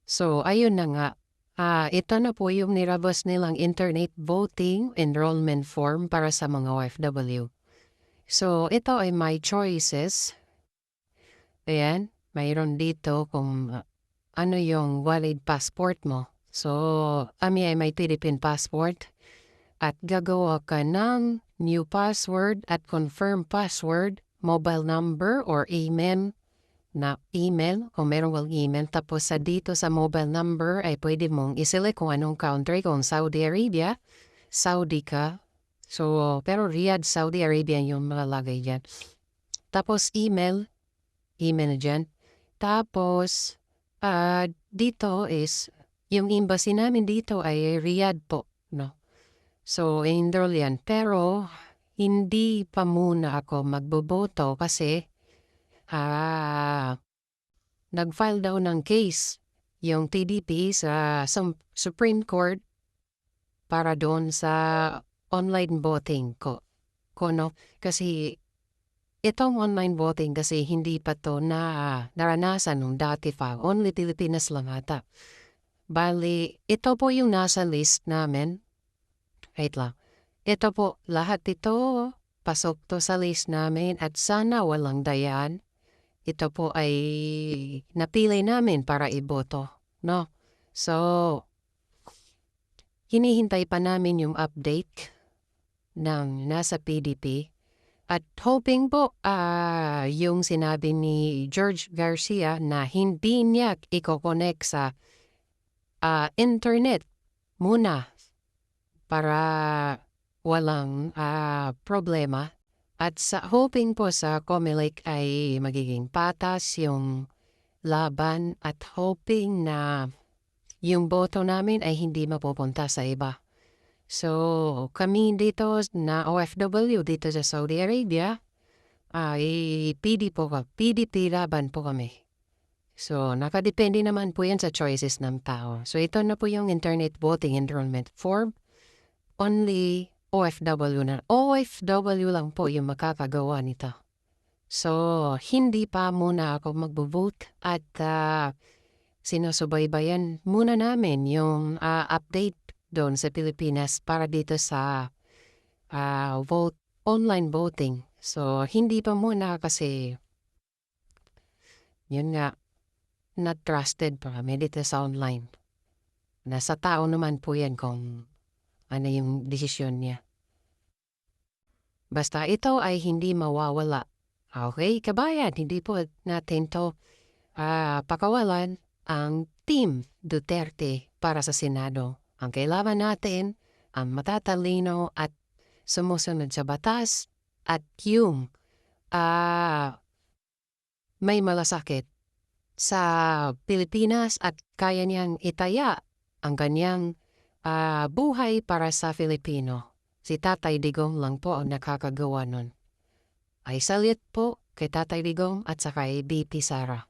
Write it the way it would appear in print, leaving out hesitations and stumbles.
So, ayun na nga. Ito na po yung nilabas nilang internet voting enrollment form para sa mga OFW. So, ito ay my choices. Ayan, mayroon dito kung ano yung valid passport mo. So, kami ay may Philippine passport at gagawa ka ng new password at confirm password, mobile number or email kung meron kang email. Tapos dito sa mobile number ay pwede mong iselect kung anong country, kung Saudi Arabia, Saudi ka. So, pero Riyadh, Saudi Arabia yung malalagay dyan. Tapos email na dyan. Tapos, dito is, yung embassy namin dito ay Riyadh po, no? So, enroll yan. Pero, hindi pa muna ako magboboto kasi, nag-file daw ng case yung TDP sa Supreme Court para doon sa online voting ko. No? Kasi itong online voting kasi hindi pa to na naranasan nung dati pa. Only Pilipinas lang ata. Bali, ito po yung nasa list namin. Wait lang. Ito po, lahat ito pasok to sa list namin at sana walang dayan. Ito po ay napili namin para iboto, no? So, hinihintay pa namin yung update ng nasa PDP at hoping po yung sinabi ni George Garcia na hindi niya i-connect sa internet muna para walang problema. At sa hoping po sa COMELEC ay magiging patas yung laban at hoping na yung boto namin ay hindi mapupunta sa iba. So, kami dito na OFW dito sa Saudi Arabia ay PDP laban po kami. So, nakadepende naman po yan sa choices ng tao. So, ito na po yung internet voting enrollment form. Only OFW na. OFW lang po yung makakagawa nito. So, hindi pa muna ako magbo-vote at sinusubaybayan muna namin yung update doon sa Pilipinas para dito sa online voting. So, hindi pa muna kasi yun nga, not trusted pa kami dito sa online. Nasa tao naman po yan kung ano yung desisyon niya. Basta ito ay hindi mawawala. Okay, kabayan, hindi po natin to pakawalan ang Team Duterte para sa Senado. Ang kailangan natin, ang matatalino at sumusunod sa batas at yung may malasakit sa Pilipinas at kaya niyang itaya ang kanyang buhay para sa Filipino. Si Tatay Digong lang po ang nakakagawa nun. Ay salit po kay Tatay Digong at sa kay BP Sara.